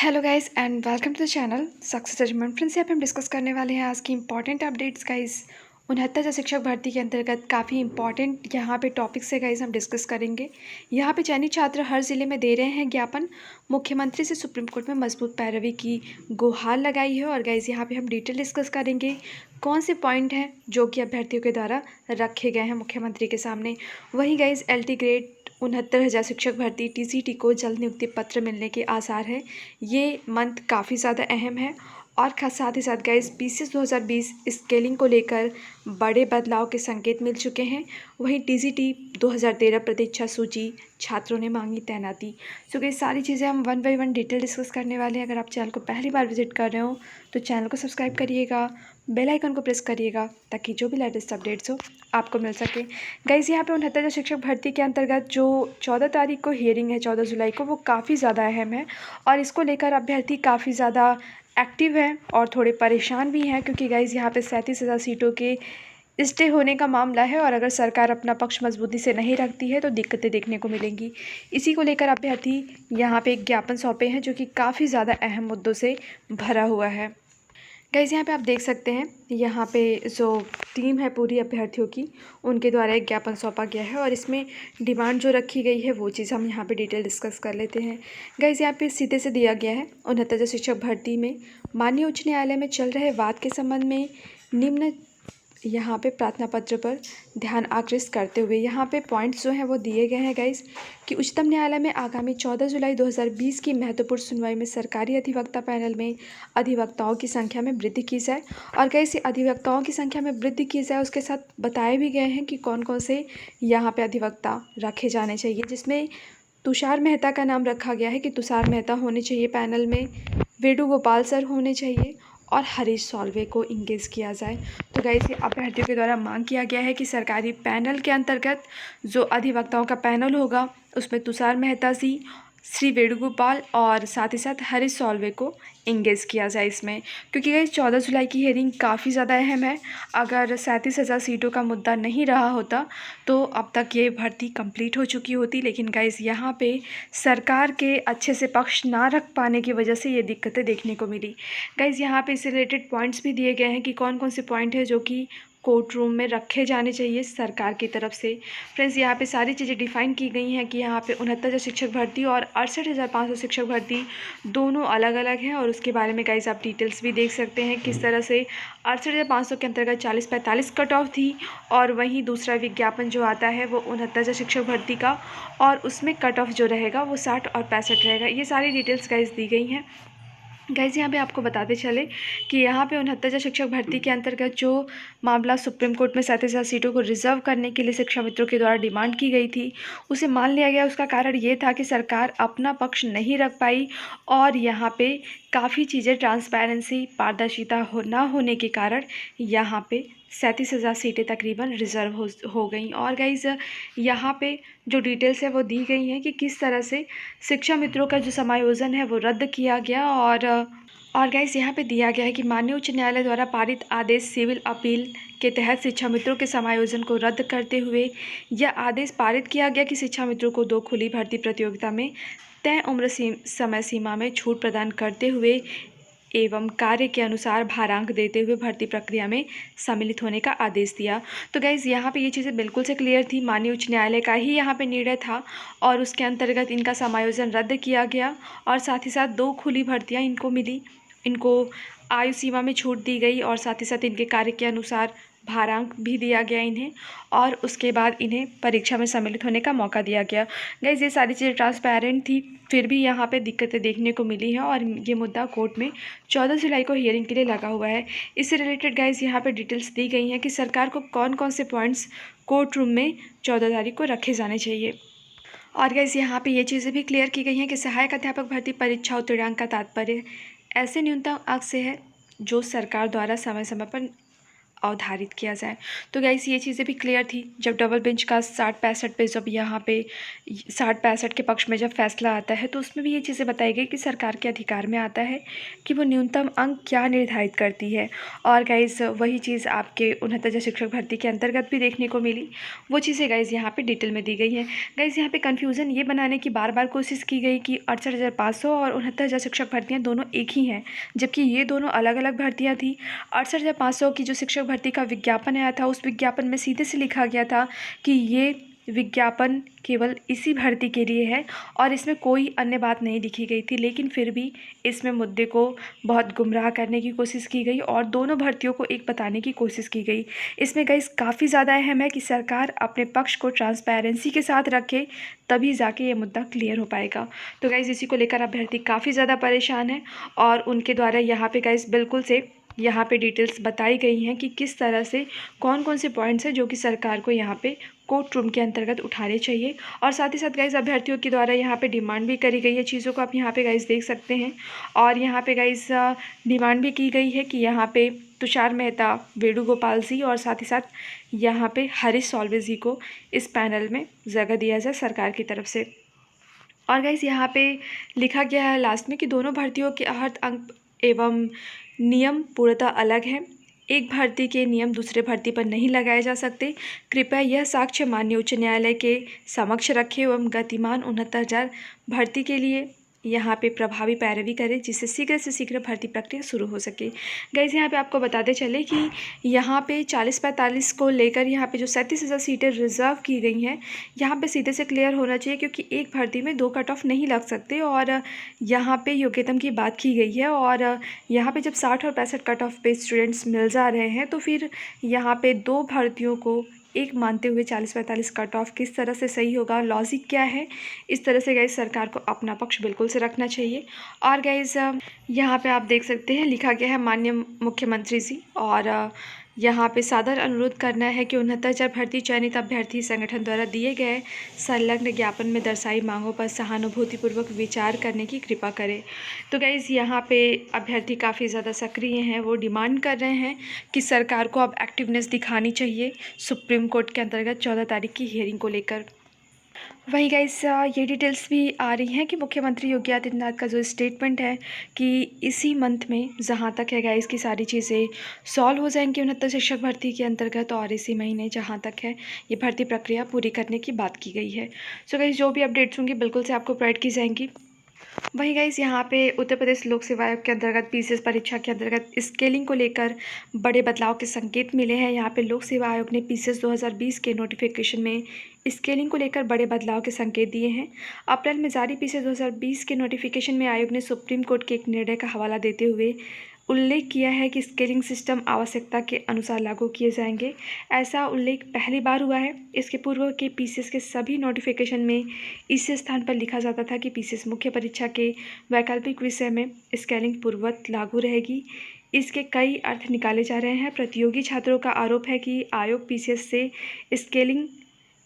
Hello guys and welcome to the channel success judgement. Friends, यहाँ पे हम discuss करने वाले हैं आज की इंपॉर्टेंट अपडेट्स गाइस। 69 शिक्षक भर्ती के अंतर्गत काफ़ी इंपॉर्टेंट यहाँ पे टॉपिक्स है गाइस, हम डिस्कस करेंगे। यहाँ पे चयनित छात्र हर ज़िले में दे रहे हैं ज्ञापन। मुख्यमंत्री से सुप्रीम कोर्ट में मजबूत पैरवी की गुहार लगाई है। और गाइस यहाँ पे हम डिटेल डिस्कस करेंगे कौन से पॉइंट हैं जो कि अभ्यर्थियों के द्वारा रखे गए हैं मुख्यमंत्री के सामने। वहीं गाइस LT ग्रेड 69,000 शिक्षक भर्ती TCT को जल्द नियुक्ति पत्र मिलने के आसार हैं। ये मंथ काफ़ी ज़्यादा अहम है। और साथ ही साथ गाइस PCS 2020 स्केलिंग को लेकर बड़े बदलाव के संकेत मिल चुके हैं। वहीं TCT 2013 प्रतीक्षा सूची छात्रों ने मांगी तैनाती। सो ये सारी चीज़ें हम one by one detail discuss करने वाले हैं। अगर आप चैनल को पहली बार विजिट कर रहे हो तो चैनल को सब्सक्राइब करिएगा, बेल आइकन को प्रेस करिएगा ताकि जो भी लेटेस्ट अपडेट्स हो आपको मिल सके। गाइस यहाँ पे 69 शिक्षक भर्ती के अंतर्गत जो 14 तारीख को हियरिंग है, 14 जुलाई को, वो काफ़ी ज़्यादा अहम है। और इसको लेकर अभ्यर्थी काफ़ी ज़्यादा एक्टिव हैं और थोड़े परेशान भी हैं, क्योंकि गाइस यहाँ पे 37,000 सीटों के स्टे होने का मामला है। और अगर सरकार अपना पक्ष मजबूती से नहीं रखती है तो दिक्कतें देखने को मिलेंगी। इसी को लेकर अभ्यर्थी यहाँ पे एक ज्ञापन सौंपे हैं जो कि काफ़ी ज़्यादा अहम मुद्दों से भरा हुआ है। गाइस यहाँ पे आप देख सकते हैं, यहाँ पे जो टीम है पूरी अभ्यर्थियों की, उनके द्वारा एक ज्ञापन सौंपा गया है। और इसमें डिमांड जो रखी गई है वो चीज़ हम यहाँ पे डिटेल डिस्कस कर लेते हैं। गाइस यहाँ पे सीधे से दिया गया है, 69 शिक्षक भर्ती में माननीय उच्च न्यायालय में चल रहे वाद के संबंध में निम्न यहाँ पे प्रार्थना पत्र पर ध्यान आकृष्ट करते हुए यहाँ पे पॉइंट्स जो हैं वो दिए गए हैं गाइस, कि उच्चतम न्यायालय में आगामी 14 जुलाई 2020 की महत्वपूर्ण सुनवाई में सरकारी अधिवक्ता पैनल में अधिवक्ताओं की संख्या में वृद्धि की जाए। और गाइस अधिवक्ताओं की संख्या में वृद्धि की जाए, उसके साथ बताए भी गए हैं कि कौन कौन से यहाँ पे अधिवक्ता रखे जाने चाहिए, जिसमें तुषार मेहता का नाम रखा गया है कि तुषार मेहता होने चाहिए पैनल में, वेणुगोपाल सर होने चाहिए और हरीश सॉल्वे को इंगेज किया जाए। तो गाइस ये अभ्यर्थियों के द्वारा मांग किया गया है कि सरकारी पैनल के अंतर्गत जो अधिवक्ताओं का पैनल होगा उसमें तुषार मेहता जी, श्री वेणुगोपाल और साथ ही साथ हरीश सॉल्वे को इंगेज किया जाए इसमें। क्योंकि गाइस 14 जुलाई की हियरिंग काफ़ी ज़्यादा अहम है। अगर 37,000 सीटों का मुद्दा नहीं रहा होता तो अब तक ये भर्ती कंप्लीट हो चुकी होती। लेकिन गाइस यहाँ पे सरकार के अच्छे से पक्ष ना रख पाने की वजह से ये दिक्कतें देखने को मिली। गाइस यहाँ पे इससे रिलेटेड पॉइंट्स भी दिए गए हैं कि कौन कौन से पॉइंट है जो कि कोर्ट रूम में रखे जाने चाहिए सरकार की तरफ से। फ्रेंड्स यहाँ पे सारी चीज़ें डिफाइन की गई हैं कि यहाँ पे 69,000 शिक्षक भर्ती और 68,500 शिक्षक भर्ती दोनों अलग अलग हैं। और उसके बारे में गाइस आप डिटेल्स भी देख सकते हैं किस तरह से 68,500 के अंतर्गत 40-45 कट ऑफ थी। और वहीं दूसरा विज्ञापन जो आता है वो 69,000 शिक्षक भर्ती का, और उसमें कट ऑफ जो रहेगा वो 60 और 65 रहेगा। ये सारी डिटेल्स गाइस दी गई हैं। गाइस यहाँ पे आपको बताते चले कि यहाँ पे 69,000 शिक्षक भर्ती के अंतर्गत जो मामला सुप्रीम कोर्ट में 37,000 सीटों को रिजर्व करने के लिए शिक्षा मित्रों के द्वारा डिमांड की गई थी, उसे मान लिया गया। उसका कारण ये था कि सरकार अपना पक्ष नहीं रख पाई और यहाँ पे काफ़ी चीज़ें ट्रांसपेरेंसी, पारदर्शिता ना होने के कारण यहाँ पे 37,000 सीटें तकरीबन रिज़र्व हो गई। और गाइस यहाँ पे जो डिटेल्स है वो दी गई हैं कि किस तरह से शिक्षा मित्रों का जो समायोजन है वो रद्द किया गया। और गाइस यहाँ पे दिया गया है कि माननीय उच्च न्यायालय द्वारा पारित आदेश सिविल अपील के तहत शिक्षा मित्रों के समायोजन को रद्द करते हुए यह आदेश पारित किया गया कि शिक्षा मित्रों को 2 खुली भर्ती प्रतियोगिता में तय उम्र समय सीमा में छूट प्रदान करते हुए एवं कार्य के अनुसार भारांक देते हुए भर्ती प्रक्रिया में सम्मिलित होने का आदेश दिया। तो गाइज़ यहाँ पे ये चीज़ें बिल्कुल से क्लियर थी, माननीय उच्च न्यायालय का ही यहाँ पे निर्णय था और उसके अंतर्गत इनका समायोजन रद्द किया गया। और साथ ही साथ 2 खुली भर्तियाँ इनको मिली, इनको आयु सीमा में छूट दी गई और साथ ही साथ इनके कार्य के अनुसार भारांक भी दिया गया इन्हें, और उसके बाद इन्हें परीक्षा में सम्मिलित होने का मौका दिया गया। गाइज़ ये सारी चीज़ें ट्रांसपेरेंट थी, फिर भी यहाँ पे दिक्कतें देखने को मिली हैं और ये मुद्दा कोर्ट में 14 जुलाई को हियरिंग के लिए लगा हुआ है। इससे रिलेटेड गाइज़ यहाँ पे डिटेल्स दी गई हैं कि सरकार को कौन कौन से पॉइंट्स कोर्ट रूम में 14 तारीख को रखे जाने चाहिए। और गाइज़ यहाँ पे ये चीज़ें भी क्लियर की गई हैं कि सहायक अध्यापक भर्ती परीक्षा उत्तीर्णांक का तात्पर्य ऐसे न्यूनतम अंक से है जो सरकार द्वारा समय समय पर अवधारित किया जाए। तो गाइस ये चीज़ें भी क्लियर थी जब डबल बेंच का 60-65 पे जब यहाँ पे 60-65 के पक्ष में जब फैसला आता है, तो उसमें भी ये चीज़ें बताई गई कि सरकार के अधिकार में आता है कि वो न्यूनतम अंक क्या निर्धारित करती है। और गाइस वही चीज़ आपके 69 शिक्षक भर्ती के अंतर्गत भी देखने को मिली। वो चीज़ें गाइस यहाँ पे डिटेल में दी गई हैं। गाइस यहाँ पे कन्फ्यूज़न ये बनाने की बार बार कोशिश की गई कि 68,500 और 69,000 शिक्षक भर्तियाँ दोनों एक ही हैं, जबकि ये दोनों अलग अलग भर्तियाँ थी। 68,500 की जो शिक्षक भर्ती का विज्ञापन आया था, उस विज्ञापन में सीधे से लिखा गया था कि ये विज्ञापन केवल इसी भर्ती के लिए है और इसमें कोई अन्य बात नहीं लिखी गई थी। लेकिन फिर भी इसमें मुद्दे को बहुत गुमराह करने की कोशिश की गई और दोनों भर्तियों को एक बताने की कोशिश की गई। इसमें गाइस काफ़ी ज़्यादा अहम है कि सरकार अपने पक्ष को ट्रांसपेरेंसी के साथ रखे, तभी जाके ये मुद्दा क्लियर हो पाएगा। तो गाइस इसी को लेकर अभ्यर्थी काफ़ी ज़्यादा परेशान है और उनके द्वारा यहाँ पे गाइस बिल्कुल से यहाँ पे डिटेल्स बताई गई हैं कि किस तरह से कौन कौन से पॉइंट्स हैं जो कि सरकार को यहाँ पे कोर्ट रूम के अंतर्गत उठाने चाहिए। और साथ ही साथ गाइस अभ्यर्थियों के द्वारा यहाँ पे डिमांड भी करी गई है, चीज़ों को आप यहाँ पे गाइस देख सकते हैं। और यहाँ पे गाइस डिमांड भी की गई है कि यहाँ पे तुषार मेहता, वेणुगोपाल जी और साथ ही साथ यहाँ पे हरीश सॉल्वे जी को इस पैनल में जगह दिया जाए सरकार की तरफ से। और गाइस यहाँ पे लिखा गया है लास्ट में कि दोनों भर्तियों के अर्थ अंक एवं नियम पूर्णतः अलग हैं। एक भर्ती के नियम दूसरे भर्ती पर नहीं लगाए जा सकते। कृपया यह साक्ष्य माननीय उच्च न्यायालय के समक्ष रखें एवं गतिमान 69,000 भर्ती के लिए यहाँ पे प्रभावी पैरवी करें, जिससे शीघ्र से शीघ्र भर्ती प्रक्रिया शुरू हो सके। गाइस यहाँ पे आपको बताते चले कि यहाँ पे 40-45 को लेकर यहाँ पे जो 37,000 सीटें रिजर्व की गई हैं, यहाँ पे सीधे से क्लियर होना चाहिए, क्योंकि एक भर्ती में 2 कट ऑफ नहीं लग सकते और यहाँ पे योग्यता की बात की गई है। और यहाँ पे जब 60 और 65 कट ऑफ पे स्टूडेंट्स मिल जा रहे हैं, तो फिर यहाँ पे 2 भर्तियों को एक मानते हुए 40-45 कट ऑफ किस तरह से सही होगा, लॉजिक क्या है, इस तरह से गाइस सरकार को अपना पक्ष बिल्कुल से रखना चाहिए। और गाइस यहाँ पे आप देख सकते हैं लिखा गया है माननीय मुख्यमंत्री जी, और यहाँ पे सादर अनुरोध करना है कि 69,000 भर्ती चयनित अभ्यर्थी संगठन द्वारा दिए गए संलग्न ज्ञापन में दर्शाई मांगों पर सहानुभूतिपूर्वक विचार करने की कृपा करें। तो गाइस यहाँ पे अभ्यर्थी काफ़ी ज़्यादा सक्रिय हैं, वो डिमांड कर रहे हैं कि सरकार को अब एक्टिवनेस दिखानी चाहिए सुप्रीम कोर्ट के अंतर्गत 14 तारीख की हियरिंग को लेकर। वहीं गाइस ये डिटेल्स भी आ रही हैं कि मुख्यमंत्री योगी आदित्यनाथ का जो स्टेटमेंट है कि इसी मंथ में जहां तक है गाइस की सारी चीज़ें सॉल्व हो जाएंगी 69 शिक्षक भर्ती के अंतर्गत, और इसी महीने जहां तक है ये भर्ती प्रक्रिया पूरी करने की बात की गई है। सो गाइस जो भी अपडेट्स होंगी बिल्कुल से आपको प्रोवाइड की जाएंगी। वहीं गाइस यहाँ पे उत्तर प्रदेश लोक सेवा आयोग के अंतर्गत पीसीएस परीक्षा के अंतर्गत स्केलिंग को लेकर बड़े बदलाव के संकेत मिले हैं। यहाँ पे लोक सेवा आयोग ने पीसीएस 2020 के नोटिफिकेशन में स्केलिंग को लेकर बड़े बदलाव के संकेत दिए हैं। अप्रैल में जारी पीसीएस 2020 के नोटिफिकेशन में आयोग ने सुप्रीम कोर्ट के एक निर्णय का हवाला देते हुए उल्लेख किया है कि स्केलिंग सिस्टम आवश्यकता के अनुसार लागू किए जाएंगे। ऐसा उल्लेख पहली बार हुआ है। इसके पूर्व के पीसीएस के सभी नोटिफिकेशन में इस स्थान पर लिखा जाता था कि पीसीएस मुख्य परीक्षा के वैकल्पिक विषय में स्केलिंग पूर्ववत लागू रहेगी। इसके कई अर्थ निकाले जा रहे हैं। प्रतियोगी छात्रों का आरोप है कि आयोग पीसीएस से स्केलिंग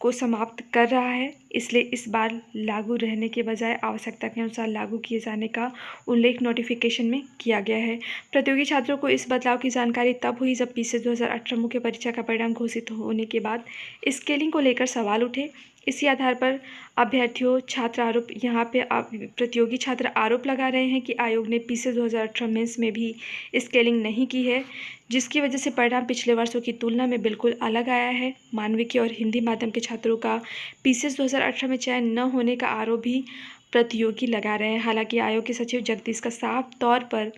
को समाप्त कर रहा है, इसलिए इस बार लागू रहने के बजाय आवश्यकता के अनुसार लागू किए जाने का उल्लेख नोटिफिकेशन में किया गया है। प्रतियोगी छात्रों को इस बदलाव की जानकारी तब हुई जब पीसीएस 2018 मुख्य परीक्षा का परिणाम घोषित होने के बाद स्केलिंग को लेकर सवाल उठे। इसी आधार पर अभ्यर्थियों छात्र आरोप यहाँ पे प्रतियोगी छात्र आरोप लगा रहे हैं कि आयोग ने पीसीएस 2018 मेंस में भी स्केलिंग नहीं की है, जिसकी वजह से परिणाम पिछले वर्षों की तुलना में बिल्कुल अलग आया है। मानविकी और हिंदी माध्यम के छात्रों का पीसीएस 2018 में चयन न होने का आरोप भी प्रतियोगी लगा रहे हैं। हालांकि आयोग के सचिव जगदीश का साफ तौर पर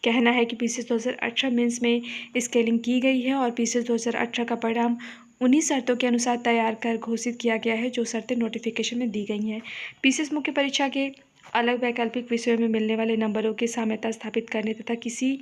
कहना है कि पीसीएस 2018 मेंस में स्केलिंग की गई है और पीसीएस 2018 का परिणाम उन्हीं शर्तों के अनुसार तैयार कर घोषित किया गया है जो शर्तें नोटिफिकेशन में दी गई हैं। पीसीएस मुख्य परीक्षा के अलग वैकल्पिक विषयों में मिलने वाले नंबरों की साम्यता स्थापित करने तथा किसी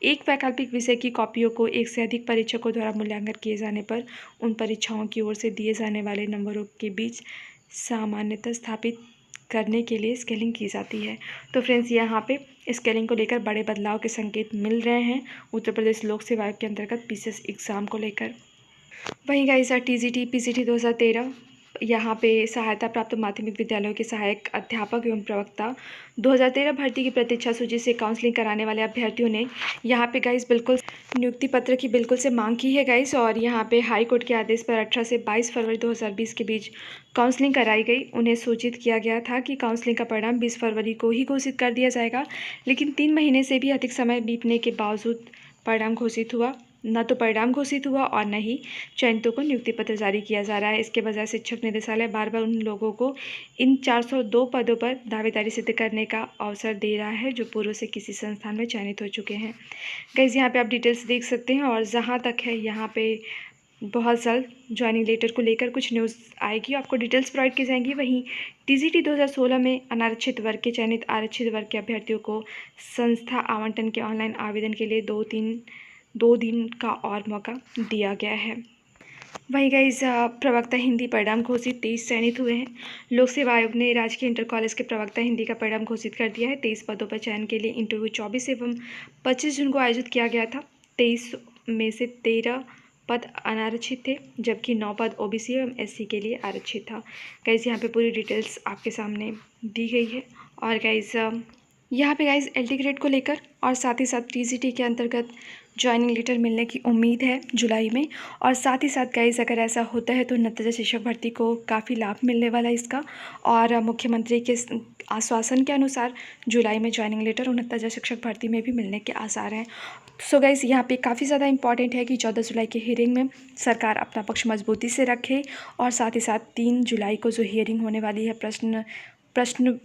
एक वैकल्पिक विषय की कॉपियों को एक से अधिक परीक्षकों द्वारा मूल्यांकन किए जाने पर उन परीक्षाओं की ओर से दिए जाने वाले नंबरों के बीच सामान्यता स्थापित करने के लिए स्केलिंग की जाती है। तो फ्रेंड्स यहाँ पे स्केलिंग को लेकर बड़े बदलाव के संकेत मिल रहे हैं उत्तर प्रदेश लोक सेवा आयोग के अंतर्गत पीसीएस एग्ज़ाम को लेकर। वहीं गाइस टीजीटी पीसीटी 2013 यहाँ पे सहायता प्राप्त माध्यमिक विद्यालयों के सहायक अध्यापक एवं प्रवक्ता 2013 भर्ती की प्रतीक्षा सूची से काउंसलिंग कराने वाले अभ्यर्थियों ने यहाँ पे गाइस बिल्कुल नियुक्ति पत्र की बिल्कुल से मांग की है गाइस। और यहाँ पे हाई कोर्ट के आदेश पर 18 से 22 फरवरी 2020 के बीच काउंसलिंग कराई गई। उन्हें सूचित किया गया था कि काउंसलिंग का परिणाम 20 फरवरी को ही घोषित कर दिया जाएगा, लेकिन 3 महीने से भी अधिक समय बीतने के बावजूद परिणाम घोषित हुआ न तो परिणाम घोषित हुआ और न ही चयनितों को नियुक्ति पत्र जारी किया जा रहा है। इसके बजाय शिक्षक निदेशालय बार बार उन लोगों को इन 402 पदों पर दावेदारी सिद्ध करने का अवसर दे रहा है जो पूर्व से किसी संस्थान में चयनित हो चुके हैं। गाइस यहाँ पे आप डिटेल्स देख सकते हैं। और जहाँ तक है यहाँ पे बहुत जल्द ज्वाइनिंग लेटर को लेकर कुछ न्यूज़ आएगी, आपको डिटेल्स प्रोवाइड की जाएंगी। वहीं टीजीटी 2016 में अनारक्षित वर्ग के चयनित आरक्षित वर्ग के अभ्यर्थियों को संस्था आवंटन के ऑनलाइन आवेदन के लिए 2 दिन का और मौका दिया गया है। वहीं गाइस प्रवक्ता हिंदी परिणाम घोषित 23 चयनित हुए हैं। लोक सेवा आयोग ने राजकीय इंटर कॉलेज के प्रवक्ता हिंदी का परिणाम घोषित कर दिया है। 23 पदों पर चयन के लिए इंटरव्यू 24 एवं 25 जून को आयोजित किया गया था। 23 में से 13 पद अनारक्षित थे, जबकि 9 पद ओबीसी एवं एससी के लिए आरक्षित था। गाइस यहाँ पे पूरी डिटेल्स आपके सामने दी गई है। और गाइस यहाँ पे गाइस एलटी ग्रेड को लेकर और साथ ही साथ टीजीटी के अंतर्गत ज्वाइनिंग लेटर मिलने की उम्मीद है जुलाई में। और साथ ही साथ गाइस अगर ऐसा होता है तो नतीजा शिक्षक भर्ती को काफ़ी लाभ मिलने वाला है इसका। और मुख्यमंत्री के आश्वासन के अनुसार जुलाई में ज्वाइनिंग लेटर और नतीजा शिक्षक भर्ती में भी मिलने के आसार हैं। सो गाइस यहाँ पे काफ़ी ज़्यादा इंपॉर्टेंट है कि 14 जुलाई के हियरिंग में सरकार अपना पक्ष मजबूती से रखे। और साथ ही साथ 3 जुलाई को जो हियरिंग होने वाली है प्रश्न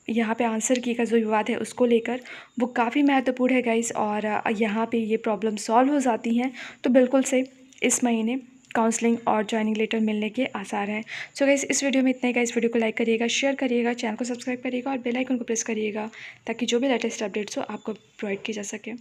यहाँ पे आंसर की का जो विवाद है उसको लेकर, वो काफ़ी महत्वपूर्ण है गाइस। और यहाँ पे ये प्रॉब्लम सॉल्व हो जाती हैं तो बिल्कुल से इस महीने काउंसलिंग और ज्वाइनिंग लेटर मिलने के आसार हैं। सो गाइस इस वीडियो में इतना ही गाइस। वीडियो को लाइक करिएगा, शेयर करिएगा, चैनल को सब्सक्राइब करिएगा और बेल आइकन को प्रेस करिएगा ताकि जो भी लेटेस्ट अपडेट्स हो आपको प्रोवाइड की जा सके।